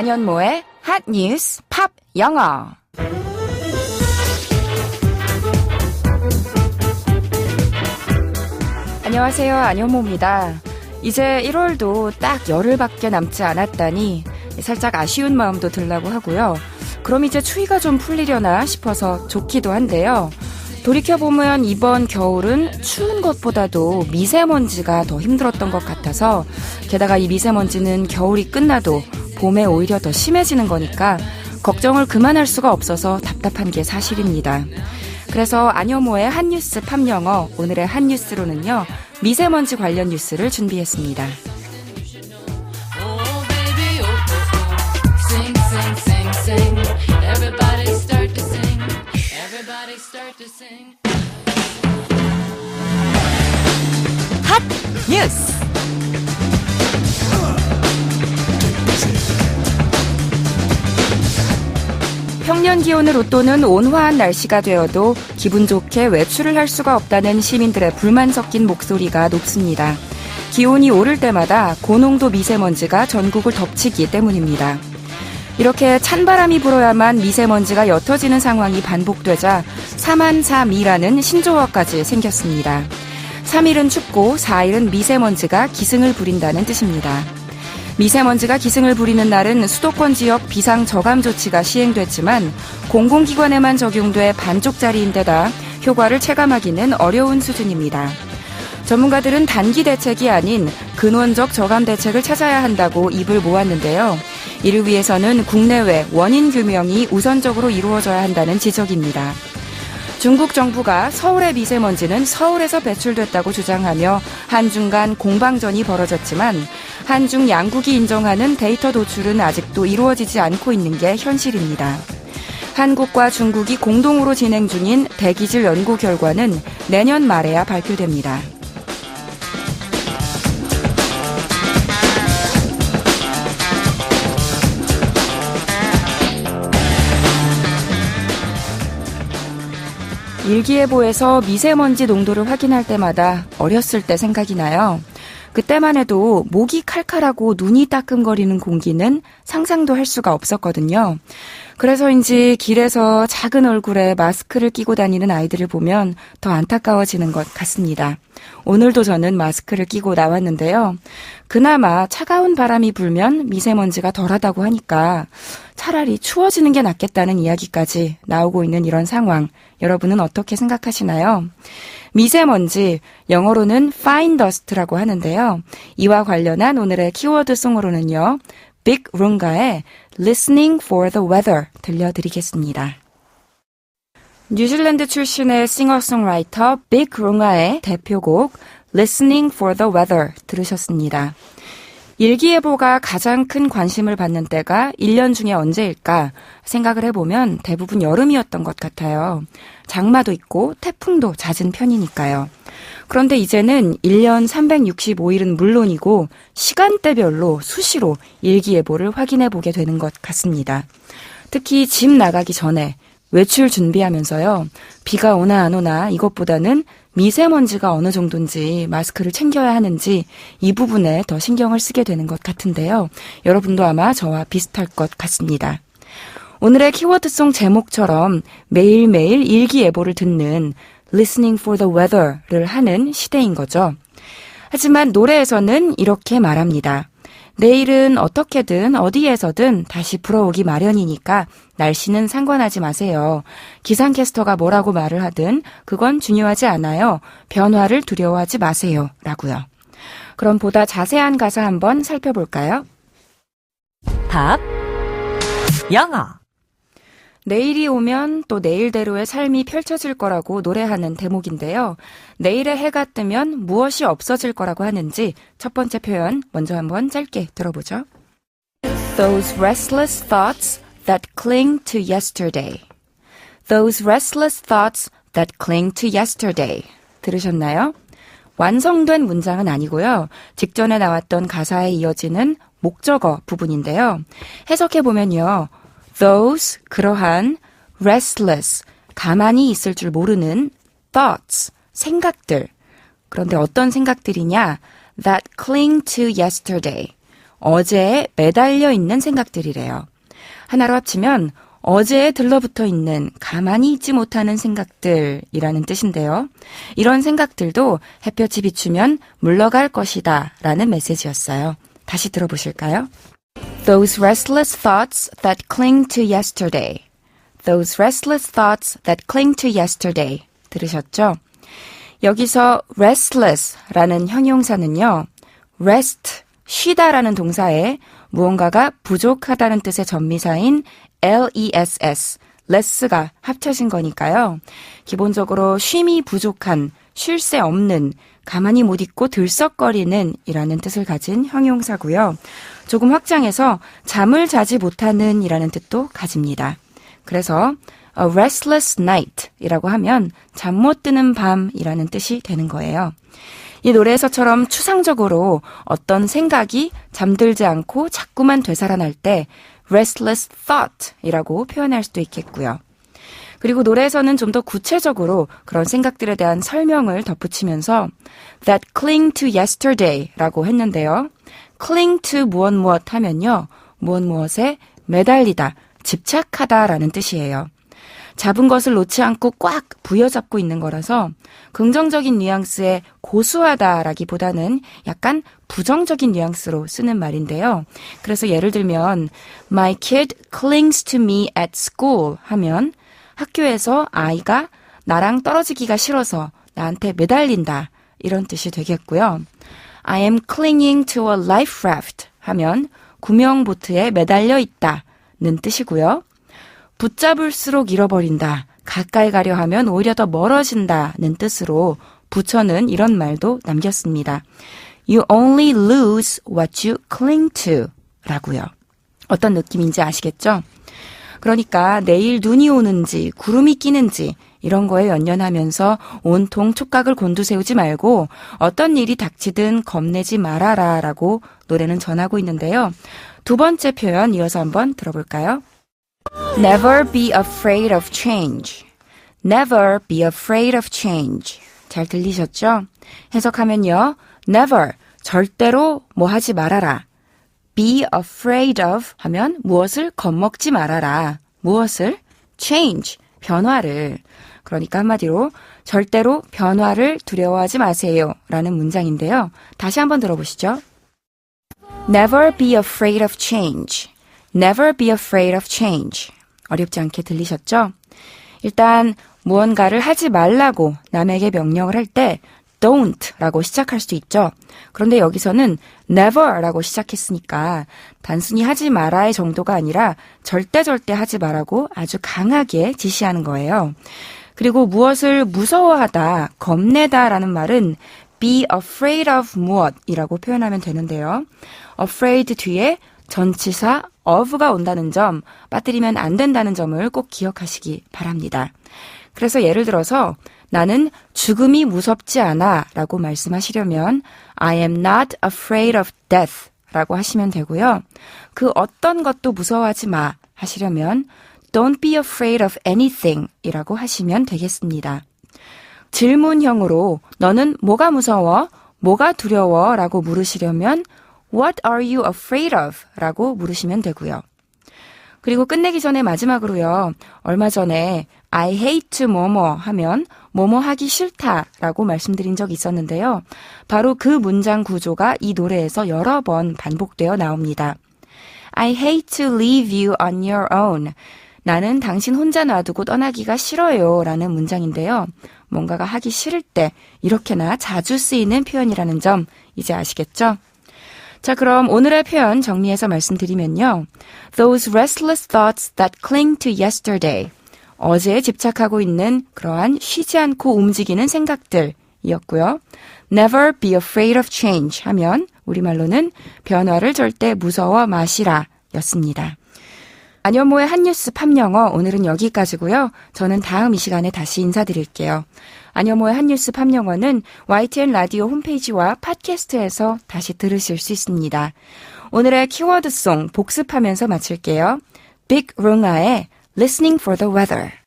안현모의 핫 뉴스 팝 영어. 안녕하세요. 안현모입니다. 이제 1월도 딱 열흘밖에 남지 않았다니 살짝 아쉬운 마음도 들라고 하고요. 그럼 이제 추위가 좀 풀리려나 싶어서 좋기도 한데요. 돌이켜보면 이번 겨울은 추운 것보다도 미세먼지가 더 힘들었던 것 같아서, 게다가 이 미세먼지는 겨울이 끝나도 봄에 오히려 더 심해지는 거니까 걱정을 그만할 수가 없어서 답답한 게 사실입니다. 그래서 안효모의 핫뉴스 팝영어, 오늘의 핫뉴스로는요, 미세먼지 관련 뉴스를 준비했습니다. 핫 뉴스. 평년 기온을 웃도는 온화한 날씨가 되어도 기분 좋게 외출을 할 수가 없다는 시민들의 불만 섞인 목소리가 높습니다. 기온이 오를 때마다 고농도 미세먼지가 전국을 덮치기 때문입니다. 이렇게 찬바람이 불어야만 미세먼지가 옅어지는 상황이 반복되자 4만3이라는 신조어까지 생겼습니다. 3일은 춥고 4일은 미세먼지가 기승을 부린다는 뜻입니다. 미세먼지가 기승을 부리는 날은 수도권 지역 비상 저감 조치가 시행됐지만 공공기관에만 적용돼 반쪽짜리인데다 효과를 체감하기는 어려운 수준입니다. 전문가들은 단기 대책이 아닌 근원적 저감 대책을 찾아야 한다고 입을 모았는데요. 이를 위해서는 국내외 원인 규명이 우선적으로 이루어져야 한다는 지적입니다. 중국 정부가 서울의 미세먼지는 서울에서 배출됐다고 주장하며 한중 간 공방전이 벌어졌지만 한중 양국이 인정하는 데이터 도출은 아직도 이루어지지 않고 있는 게 현실입니다. 한국과 중국이 공동으로 진행 중인 대기질 연구 결과는 내년 말에야 발표됩니다. 일기예보에서 미세먼지 농도를 확인할 때마다 어렸을 때 생각이 나요. 그때만 해도 목이 칼칼하고 눈이 따끔거리는 공기는 상상도 할 수가 없었거든요. 그래서인지 길에서 작은 얼굴에 마스크를 끼고 다니는 아이들을 보면 더 안타까워지는 것 같습니다. 오늘도 저는 마스크를 끼고 나왔는데요. 그나마 차가운 바람이 불면 미세먼지가 덜하다고 하니까 차라리 추워지는 게 낫겠다는 이야기까지 나오고 있는 이런 상황, 여러분은 어떻게 생각하시나요? 미세먼지, 영어로는 fine dust라고 하는데요. 이와 관련한 오늘의 키워드 송으로는요, 빅 룽가의 Listening for the Weather 들려드리겠습니다. 뉴질랜드 출신의 싱어송라이터 빅 룽가의 대표곡 Listening for the Weather 들으셨습니다. 일기예보가 가장 큰 관심을 받는 때가 1년 중에 언제일까 생각을 해보면 대부분 여름이었던 것 같아요. 장마도 있고 태풍도 잦은 편이니까요. 그런데 이제는 1년 365일은 물론이고 시간대별로 수시로 일기예보를 확인해 보게 되는 것 같습니다. 특히 집 나가기 전에 외출 준비하면서요. 비가 오나 안 오나 이것보다는 미세먼지가 어느 정도인지 마스크를 챙겨야 하는지 이 부분에 더 신경을 쓰게 되는 것 같은데요. 여러분도 아마 저와 비슷할 것 같습니다. 오늘의 키워드송 제목처럼 매일매일 일기예보를 듣는 Listening for the Weather를 하는 시대인 거죠. 하지만 노래에서는 이렇게 말합니다. 내일은 어떻게든 어디에서든 다시 불어오기 마련이니까 날씨는 상관하지 마세요. 기상캐스터가 뭐라고 말을 하든 그건 중요하지 않아요. 변화를 두려워하지 마세요. 라고요. 그럼 보다 자세한 가사 한번 살펴볼까요? 팝 영어. 내일이 오면 또 내일대로의 삶이 펼쳐질 거라고 노래하는 대목인데요. 내일의 해가 뜨면 무엇이 없어질 거라고 하는지 첫 번째 표현 먼저 한번 짧게 들어보죠. Those restless thoughts that cling to yesterday. Those restless thoughts that cling to yesterday. 들으셨나요? 완성된 문장은 아니고요. 직전에 나왔던 가사에 이어지는 목적어 부분인데요. 해석해보면요. Those, 그러한, restless, 가만히 있을 줄 모르는 thoughts, 생각들. 그런데 어떤 생각들이냐? That cling to yesterday. 어제에 매달려 있는 생각들이래요. 하나로 합치면 어제에 들러붙어 있는 가만히 있지 못하는 생각들이라는 뜻인데요. 이런 생각들도 햇볕이 비추면 물러갈 것이다 라는 메시지였어요. 다시 들어보실까요? Those restless thoughts that cling to yesterday. Those restless thoughts that cling to yesterday. 들으셨죠? 여기서 restless라는 형용사는요. rest, 쉬다라는 동사에 무언가가 부족하다는 뜻의 전미사인 less, less가 합쳐진 거니까요. 기본적으로 쉼이 부족한, 쉴 새 없는, 가만히 못 있고 들썩거리는 이라는 뜻을 가진 형용사고요. 조금 확장해서 잠을 자지 못하는 이라는 뜻도 가집니다. 그래서 a restless night 이라고 하면 잠 못 드는 밤이라는 뜻이 되는 거예요. 이 노래에서처럼 추상적으로 어떤 생각이 잠들지 않고 자꾸만 되살아날 때 restless thought 이라고 표현할 수도 있겠고요. 그리고 노래에서는 좀 더 구체적으로 그런 생각들에 대한 설명을 덧붙이면서 that cling to yesterday 라고 했는데요. cling to 무엇 하면요. 무엇에 매달리다, 집착하다 라는 뜻이에요. 잡은 것을 놓지 않고 꽉 부여잡고 있는 거라서 긍정적인 뉘앙스의 고수하다라기보다는 약간 부정적인 뉘앙스로 쓰는 말인데요. 그래서 예를 들면 My kid clings to me at school 하면 학교에서 아이가 나랑 떨어지기가 싫어서 나한테 매달린다 이런 뜻이 되겠고요. I am clinging to a life raft 하면 구명보트에 매달려 있다는 뜻이고요. 붙잡을수록 잃어버린다. 가까이 가려 하면 오히려 더 멀어진다는 뜻으로 부처는 이런 말도 남겼습니다. You only lose what you cling to 라고요. 어떤 느낌인지 아시겠죠? 그러니까 내일 눈이 오는지 구름이 끼는지 이런 거에 연연하면서 온통 촉각을 곤두세우지 말고 어떤 일이 닥치든 겁내지 말아라 라고 노래는 전하고 있는데요. 두 번째 표현 이어서 한번 들어볼까요? Never be afraid of change. Never be afraid of change. 잘 들리셨죠? 해석하면요. Never, 절대로 뭐 하지 말아라. Be afraid of 하면 무엇을 겁먹지 말아라. 무엇을? Change, 변화를. 그러니까 한마디로 절대로 변화를 두려워하지 마세요 라는 문장인데요. 다시 한번 들어보시죠. Never be afraid of change. Never be afraid of change. 어렵지 않게 들리셨죠? 일단 무언가를 하지 말라고 남에게 명령을 할 때 don't 라고 시작할 수도 있죠. 그런데 여기서는 never 라고 시작했으니까 단순히 하지 마라의 정도가 아니라 절대 하지 마라고 아주 강하게 지시하는 거예요. 그리고 무엇을 무서워하다, 겁내다 라는 말은 be afraid of 무엇이라고 표현하면 되는데요. afraid 뒤에 전치사 of가 온다는 점, 빠뜨리면 안 된다는 점을 꼭 기억하시기 바랍니다. 그래서 예를 들어서 나는 죽음이 무섭지 않아 라고 말씀하시려면 I am not afraid of death 라고 하시면 되고요. 그 어떤 것도 무서워하지 마 하시려면 don't be afraid of anything 이라고 하시면 되겠습니다. 질문형으로 너는 뭐가 무서워? 뭐가 두려워? 라고 물으시려면 What are you afraid of? 라고 물으시면 되고요. 그리고 끝내기 전에 마지막으로요. 얼마 전에 I hate 뭐뭐 하면 뭐뭐 하기 싫다 라고 말씀드린 적이 있었는데요. 바로 그 문장 구조가 이 노래에서 여러 번 반복되어 나옵니다. I hate to leave you on your own. 나는 당신 혼자 놔두고 떠나기가 싫어요 라는 문장인데요. 뭔가가 하기 싫을 때 이렇게나 자주 쓰이는 표현이라는 점 이제 아시겠죠? 자, 그럼 오늘의 표현 정리해서 말씀드리면요. Those restless thoughts that cling to yesterday. 어제에 집착하고 있는 그러한 쉬지 않고 움직이는 생각들이었고요. Never be afraid of change 하면 우리말로는 변화를 절대 무서워 마시라 였습니다. 안현모의 한뉴스 팝영어 오늘은 여기까지고요. 저는 다음 이 시간에 다시 인사드릴게요. 안현모의 한뉴스 팝영어는 YTN 라디오 홈페이지와 팟캐스트에서 다시 들으실 수 있습니다. 오늘의 키워드송 복습하면서 마칠게요. 빅 룽아의 Listening for the Weather.